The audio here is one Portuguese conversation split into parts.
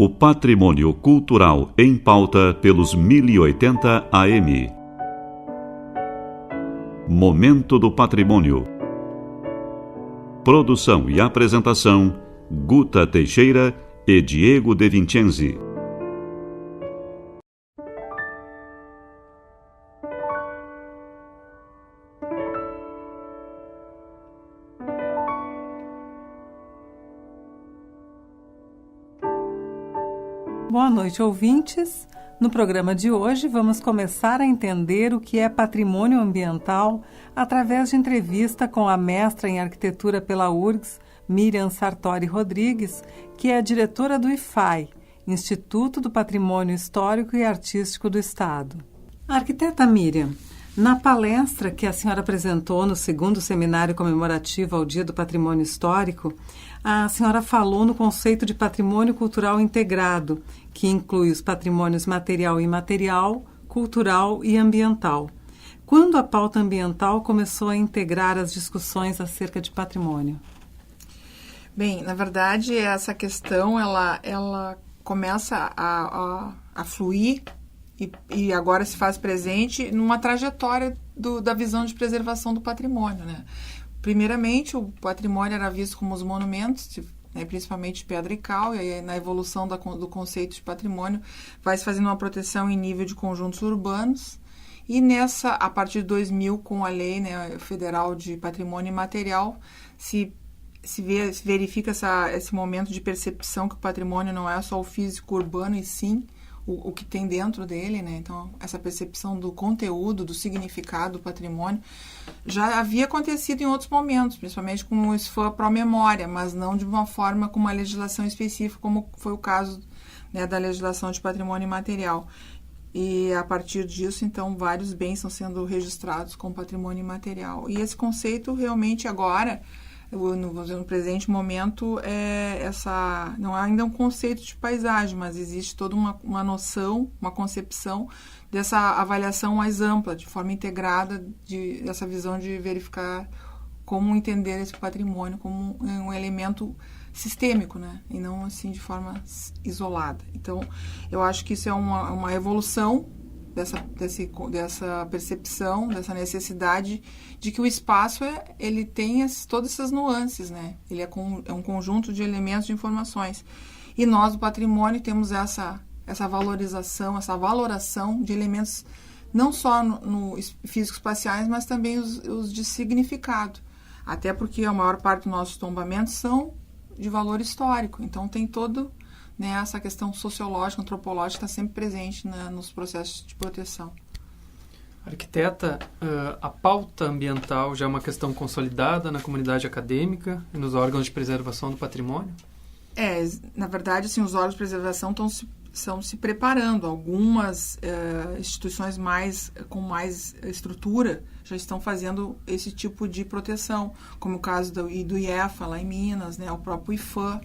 O patrimônio cultural em pauta pelos 1080 AM. Momento do Patrimônio. Produção e apresentação: Guta Teixeira e Diego De Vincenzi. Boa noite, ouvintes. No programa de hoje, vamos começar a entender o que é patrimônio ambiental através de entrevista com a mestra em arquitetura pela URGS, Miriam Sartori Rodrigues, que é diretora do IFAI, Instituto do Patrimônio Histórico e Artístico do Estado. Arquiteta Miriam, na palestra que a senhora apresentou no 2º Seminário Comemorativo ao Dia do Patrimônio Histórico, a senhora falou no conceito de patrimônio cultural integrado, que inclui os patrimônios material e imaterial, cultural e ambiental. Quando a pauta ambiental começou a integrar as discussões acerca de patrimônio? Bem, na verdade, essa questão ela começa a fluir e agora se faz presente numa trajetória da visão de preservação do patrimônio, né? Primeiramente, o patrimônio era visto como os monumentos, né, principalmente de pedra e cal, e aí na evolução do conceito de patrimônio vai se fazendo uma proteção em nível de conjuntos urbanos, e a partir de 2000, com a lei, né, federal de patrimônio imaterial, se verifica esse momento de percepção que o patrimônio não é só o físico urbano, e sim o que tem dentro dele, né? Então, essa percepção do conteúdo, do significado do patrimônio, já havia acontecido em outros momentos, principalmente com o SFAM pró-memória, mas não de uma forma com uma legislação específica, como foi o caso, né, da legislação de patrimônio imaterial. E, a partir disso, então, vários bens estão sendo registrados como patrimônio imaterial. E esse conceito, realmente, agora, no presente momento, não é ainda um conceito de paisagem, mas existe toda uma noção, uma concepção dessa avaliação mais ampla, de forma integrada, dessa visão de verificar como entender esse patrimônio como um elemento sistêmico, né? E não assim de forma isolada. Então, eu acho que isso é uma evolução dessa percepção, dessa necessidade de que o espaço ele tem todas essas nuances, né? Ele é um conjunto de elementos, de informações. E nós, do patrimônio, temos essa valorização, essa valoração de elementos não só no físico-espaciais, mas também os de significado. Até porque a maior parte dos nossos tombamentos são de valor histórico. Então, tem todo, né, essa questão sociológica, antropológica está sempre presente, né, nos processos de proteção. Arquiteta, a pauta ambiental já é uma questão consolidada na comunidade acadêmica e nos órgãos de preservação do patrimônio? Na verdade, assim, os órgãos de preservação estão se preparando. Algumas instituições com mais estrutura já estão fazendo esse tipo de proteção, como o caso do IEFA, lá em Minas, né, o próprio IFAM.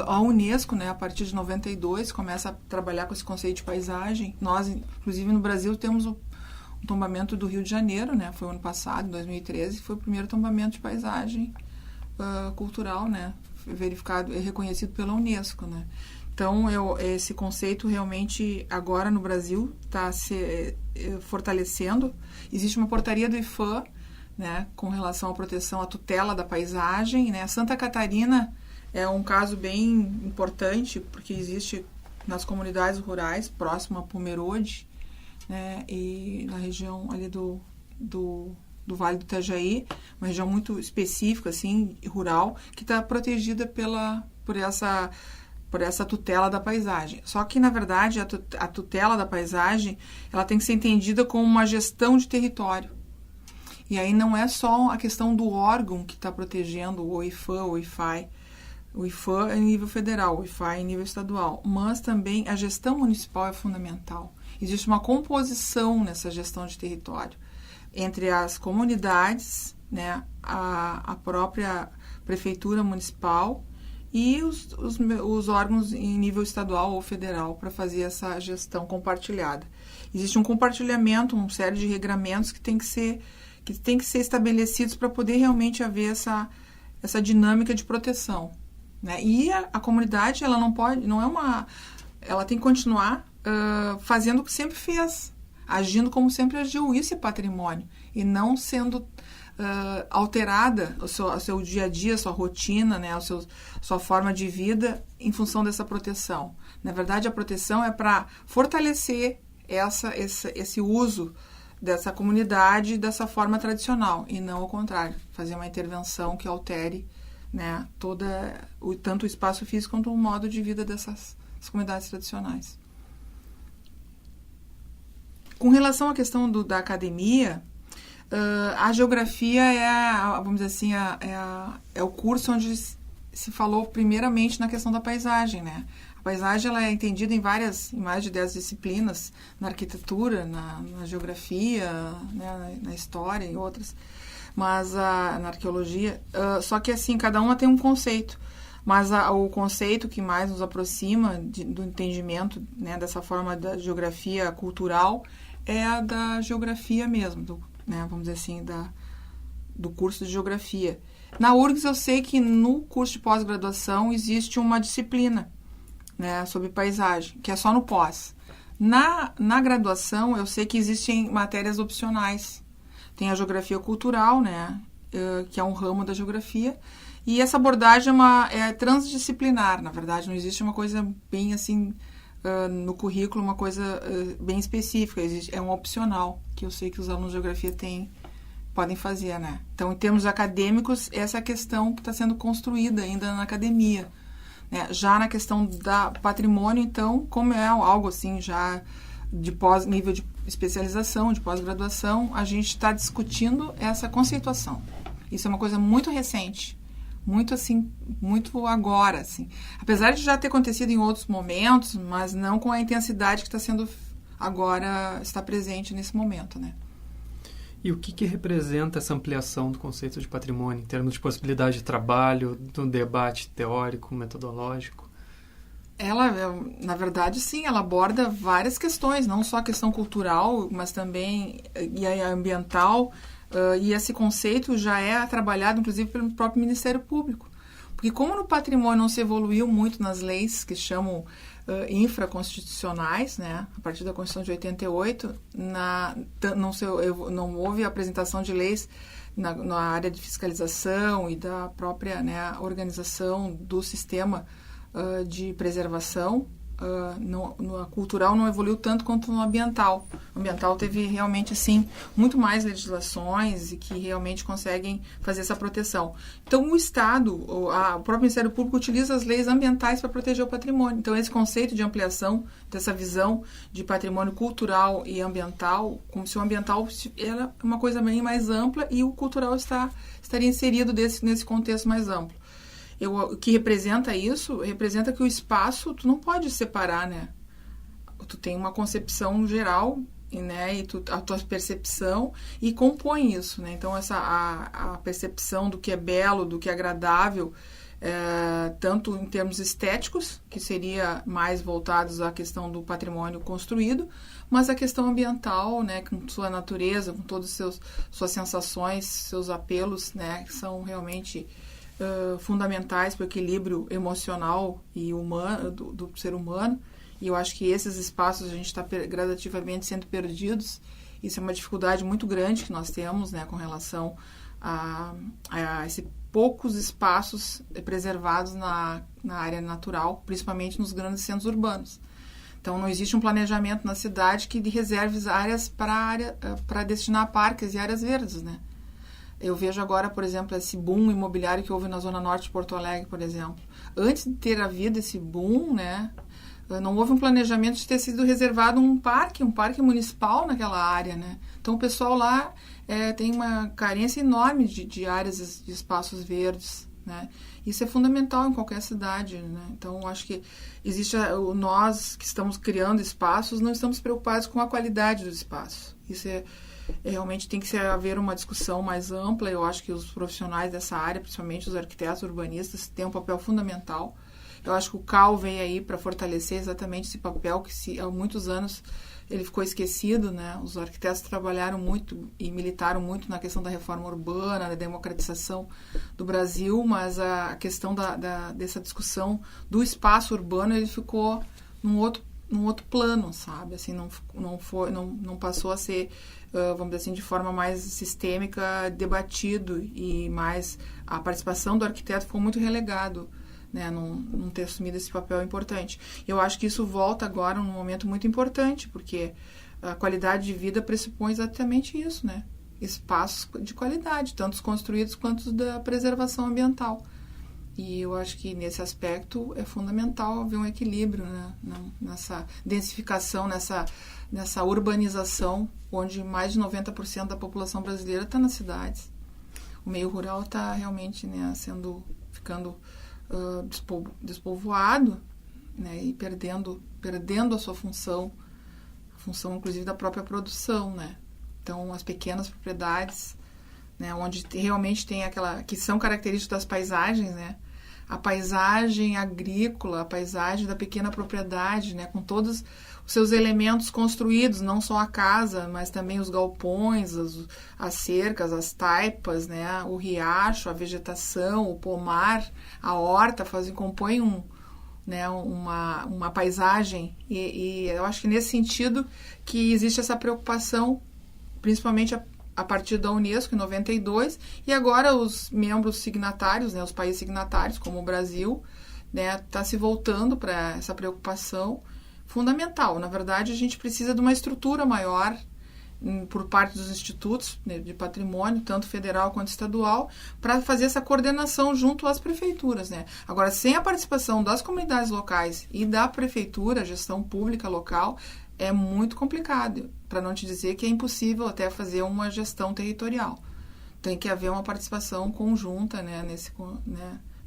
A Unesco, né, a partir de 92, começa a trabalhar com esse conceito de paisagem. Nós, inclusive, no Brasil, temos o tombamento do Rio de Janeiro, né, foi o ano passado, em 2013, foi o primeiro tombamento de paisagem cultural, né, verificado e reconhecido pela Unesco, né. Então, esse conceito realmente, agora no Brasil, está se fortalecendo. Existe uma portaria do IFAM, né, com relação à proteção, à tutela da paisagem, né. Santa Catarina é um caso bem importante, porque existe nas comunidades rurais, próximo a Pomerode, né, e na região ali do Vale do Itajaí, uma região muito específica, assim, rural, que está protegida por essa tutela da paisagem. Só que, na verdade, a tutela da paisagem, ela tem que ser entendida como uma gestão de território. E aí não é só a questão do órgão que está protegendo o IFAM, o IFAI. O IFAM é em nível federal, o IFAI é em nível estadual, mas também a gestão municipal é fundamental. Existe uma composição nessa gestão de território entre as comunidades, né, a própria prefeitura municipal e os órgãos em nível estadual ou federal para fazer essa gestão compartilhada. Existe um compartilhamento, uma série de regramentos que tem que ser estabelecidos para poder realmente haver essa dinâmica de proteção. né? E a comunidade, ela não pode, não é uma... Ela tem que continuar fazendo o que sempre fez, agindo como sempre agiu. Isso é patrimônio. E não sendo alterada o seu dia a dia, a sua rotina, né? Sua forma de vida em função dessa proteção. Na verdade, a proteção é para fortalecer esse uso dessa comunidade dessa forma tradicional, e não ao contrário, fazer uma intervenção que altere, né, tanto o espaço físico quanto o modo de vida dessas comunidades tradicionais. Com relação à questão da academia, a geografia vamos dizer assim, é o curso onde se falou primeiramente na questão da paisagem, né? A paisagem ela é entendida em mais de 10 disciplinas, na arquitetura, na geografia, né, na história e outras, mas na arqueologia. Só que assim, cada uma tem um conceito, mas o conceito que mais nos aproxima do entendimento, né, dessa forma da geografia cultural é a da geografia mesmo, né, vamos dizer assim, do curso de geografia. Na URGS eu sei que no curso de pós-graduação existe uma disciplina, né, sobre paisagem, que é só no pós. Na graduação, eu sei que existem matérias opcionais. Tem a geografia cultural, né, que é um ramo da geografia, e essa abordagem é transdisciplinar, na verdade, não existe uma coisa bem assim, no currículo, uma coisa bem específica, é um opcional, que eu sei que os alunos de geografia podem fazer, né. Então, em termos acadêmicos, essa é a questão que está sendo construída ainda na academia. Já na questão da patrimônio, então, como é algo assim já de nível de especialização, de pós-graduação, a gente está discutindo essa conceituação. Isso é uma coisa muito recente, muito assim, muito agora, assim. Apesar de já ter acontecido em outros momentos, mas não com a intensidade que está sendo agora, está presente nesse momento, né? E o que representa essa ampliação do conceito de patrimônio, em termos de possibilidade de trabalho, do debate teórico, metodológico? Ela, na verdade, sim, ela aborda várias questões, não só a questão cultural, mas também e a ambiental, e esse conceito já é trabalhado, inclusive, pelo próprio Ministério Público. Porque como no patrimônio não se evoluiu muito nas leis que chamam infraconstitucionais, né, a partir da Constituição de 88, não houve apresentação de leis na área de fiscalização e da própria, né, organização do sistema de preservação. A cultural não evoluiu tanto quanto no ambiental. O ambiental teve realmente, assim, muito mais legislações e que realmente conseguem fazer essa proteção. Então, o Estado, o próprio Ministério Público utiliza as leis ambientais para proteger o patrimônio. Então, esse conceito de ampliação dessa visão de patrimônio cultural e ambiental, como se o ambiental era uma coisa bem mais ampla e o cultural estaria inserido nesse contexto mais amplo. O que representa isso, representa que o espaço, tu não pode separar, né? Tu tem uma concepção geral, né? E a tua percepção e compõe isso, né? Então, a percepção do que é belo, do que é agradável, tanto em termos estéticos, que seria mais voltados à questão do patrimônio construído, mas a questão ambiental, né? Com sua natureza, com todas suas sensações, seus apelos, né? Que são realmente fundamentais para o equilíbrio emocional e humano do ser humano, e eu acho que esses espaços a gente está gradativamente sendo perdidos. Isso é uma dificuldade muito grande que nós temos, né, com relação a esses poucos espaços preservados na área natural, principalmente nos grandes centros urbanos. Então, não existe um planejamento na cidade que reserve áreas para destinar a parques e áreas verdes, né? Eu vejo agora, por exemplo, esse boom imobiliário que houve na Zona Norte de Porto Alegre, por exemplo. Antes de ter havido esse boom, né, não houve um planejamento de ter sido reservado um parque municipal naquela área, né? Então, o pessoal lá tem uma carência enorme de áreas, de espaços verdes, né? Isso é fundamental em qualquer cidade, né? Então, acho que nós que estamos criando espaços, não estamos preocupados com a qualidade do espaço. Isso realmente tem que haver uma discussão mais ampla. Eu acho que os profissionais dessa área, principalmente os arquitetos urbanistas, têm um papel fundamental. Eu acho que o CAL vem aí para fortalecer exatamente esse papel que há muitos anos ele ficou esquecido, né? Os arquitetos trabalharam muito e militaram muito na questão da reforma urbana, da democratização do Brasil, mas a questão dessa discussão do espaço urbano, ele ficou num outro plano, sabe? Assim, não passou a ser, vamos dizer assim, de forma mais sistêmica, debatido, e mais a participação do arquiteto ficou muito relegado, né, não ter assumido esse papel importante. Eu acho que isso volta agora num momento muito importante, porque a qualidade de vida pressupõe exatamente isso, né? Espaços de qualidade, tanto os construídos quanto os da preservação ambiental. E eu acho que nesse aspecto é fundamental haver um equilíbrio, né, nessa densificação, nessa urbanização, onde mais de 90% da população brasileira está nas cidades. O meio rural está realmente, né, ficando despovoado, né, e perdendo a sua função, a função inclusive da própria produção, né? Então, as pequenas propriedades, né, onde realmente tem que são características das paisagens, né? A paisagem agrícola, a paisagem da pequena propriedade, né, com todos os seus elementos construídos, não só a casa, mas também os galpões, as cercas, as taipas, né, o riacho, a vegetação, o pomar, a horta, compõem uma paisagem. E eu acho que nesse sentido que existe essa preocupação, principalmente a partir da Unesco, em 92, e agora os membros signatários, né, os países signatários, como o Brasil, né, tá se voltando para essa preocupação fundamental. Na verdade, a gente precisa de uma estrutura maior por parte dos institutos, né, de patrimônio, tanto federal quanto estadual, para fazer essa coordenação junto às prefeituras, né? Agora, sem a participação das comunidades locais e da prefeitura, a gestão pública local, é muito complicado, para não te dizer que é impossível até fazer uma gestão territorial. Tem que haver uma participação conjunta, né,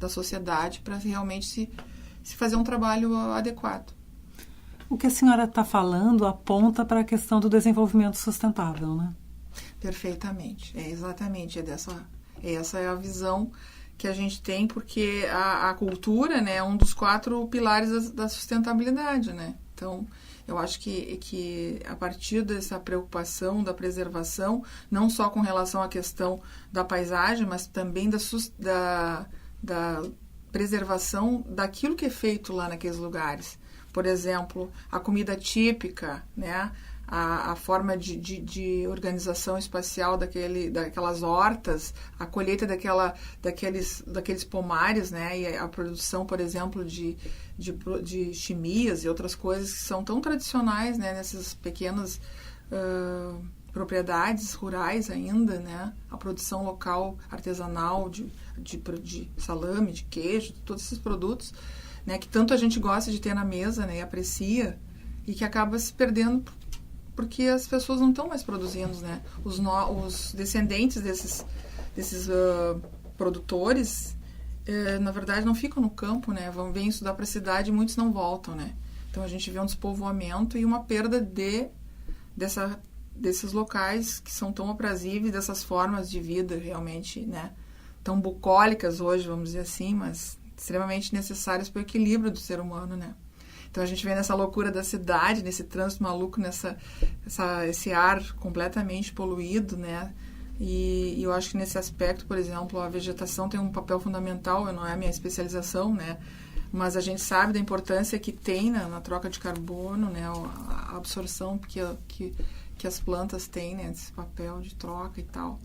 da sociedade para realmente se fazer um trabalho adequado. O que a senhora está falando aponta para a questão do desenvolvimento sustentável, né? Perfeitamente, exatamente, essa é a visão que a gente tem, porque a cultura, né, é um dos 4 pilares da sustentabilidade, né? Então, eu acho que a partir dessa preocupação da preservação, não só com relação à questão da paisagem, mas também da preservação daquilo que é feito lá naqueles lugares. Por exemplo, a comida típica, né? A forma de organização espacial daquelas hortas, a colheita daqueles pomares, né? E a produção, por exemplo, de chimias e outras coisas que são tão tradicionais, né? Nessas pequenas propriedades rurais ainda, né? A produção local, artesanal, de salame, de queijo, todos esses produtos, né? Que tanto a gente gosta de ter na mesa, né? E aprecia, e que acaba se perdendo porque as pessoas não estão mais produzindo, né? Os descendentes desses produtores, na verdade, não ficam no campo, né? Vêm estudar para a cidade e muitos não voltam, né? Então, a gente vê um despovoamento e uma perda desses locais que são tão aprazíveis, dessas formas de vida realmente, né? Tão bucólicas hoje, vamos dizer assim, mas extremamente necessárias para o equilíbrio do ser humano, né? Então, a gente vê nessa loucura da cidade, nesse trânsito maluco, esse ar completamente poluído, né? E eu acho que nesse aspecto, por exemplo, a vegetação tem um papel fundamental, não é a minha especialização, né? Mas a gente sabe da importância que tem na troca de carbono, né? A absorção que as plantas têm, né? Esse papel de troca e tal.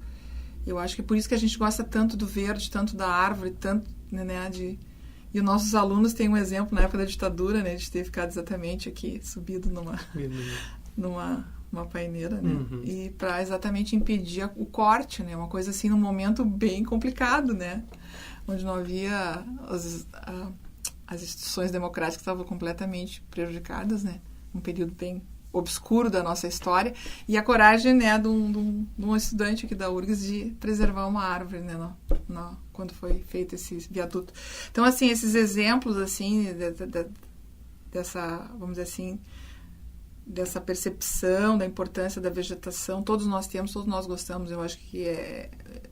Eu acho que é por isso que a gente gosta tanto do verde, tanto da árvore, tanto, né, E os nossos alunos têm um exemplo na época da ditadura, né, de ter ficado exatamente aqui, subido numa paineira, né, e para exatamente impedir o corte, né, uma coisa assim, num momento bem complicado, né, onde não havia as instituições democráticas estavam completamente prejudicadas, né, um período bem obscuro da nossa história, e a coragem, né, de um estudante aqui da URGS de preservar uma árvore, né, quando foi feito esse viaduto. Então, assim, esses exemplos, assim, dessa, vamos dizer assim, dessa percepção da importância da vegetação, todos nós temos, todos nós gostamos. Eu acho que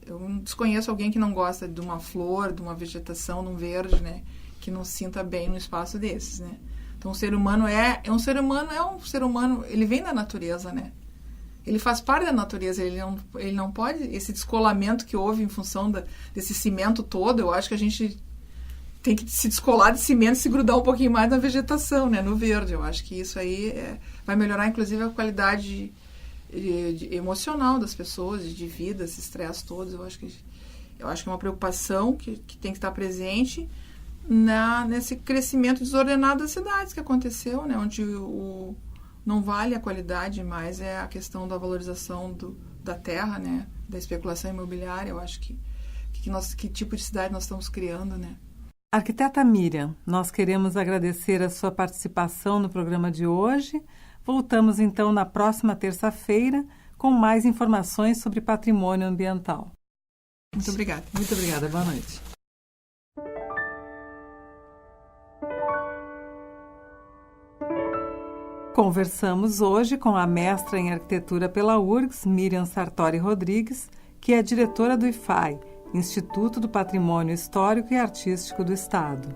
eu não desconheço alguém que não gosta de uma flor, de uma vegetação, de um verde, né, que não se sinta bem no espaço desses, né. Então, o ser humano é um ser humano, ele vem da natureza, né? Ele faz parte da natureza, ele não pode, esse descolamento que houve em função desse cimento todo, eu acho que a gente tem que se descolar de cimento e se grudar um pouquinho mais na vegetação, né? No verde. Eu acho que isso aí vai melhorar, inclusive, a qualidade emocional das pessoas, de vida, esse estresse todo. Eu acho que é uma preocupação que tem que estar presente nesse crescimento desordenado das cidades que aconteceu, né? Onde não vale a qualidade, mas é a questão da valorização da terra, né? Da especulação imobiliária. Eu acho que tipo de cidade nós estamos criando, né? Arquiteta Miriam, nós queremos agradecer a sua participação no programa de hoje. Voltamos então na próxima terça-feira com mais informações sobre patrimônio ambiental. Muito obrigada. Muito obrigada, boa noite. Conversamos hoje com a mestra em arquitetura pela URGS, Miriam Sartori Rodrigues, que é diretora do IPHAI, Instituto do Patrimônio Histórico e Artístico do Estado.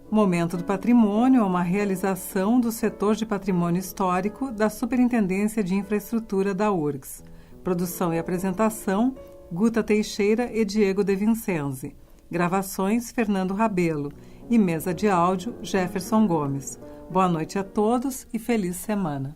Momento do Patrimônio é uma realização do setor de patrimônio histórico da Superintendência de Infraestrutura da URGS. Produção e apresentação, Guta Teixeira e Diego De Vincenzi. Gravações, Fernando Rabelo. E mesa de áudio, Jefferson Gomes. Boa noite a todos e feliz semana.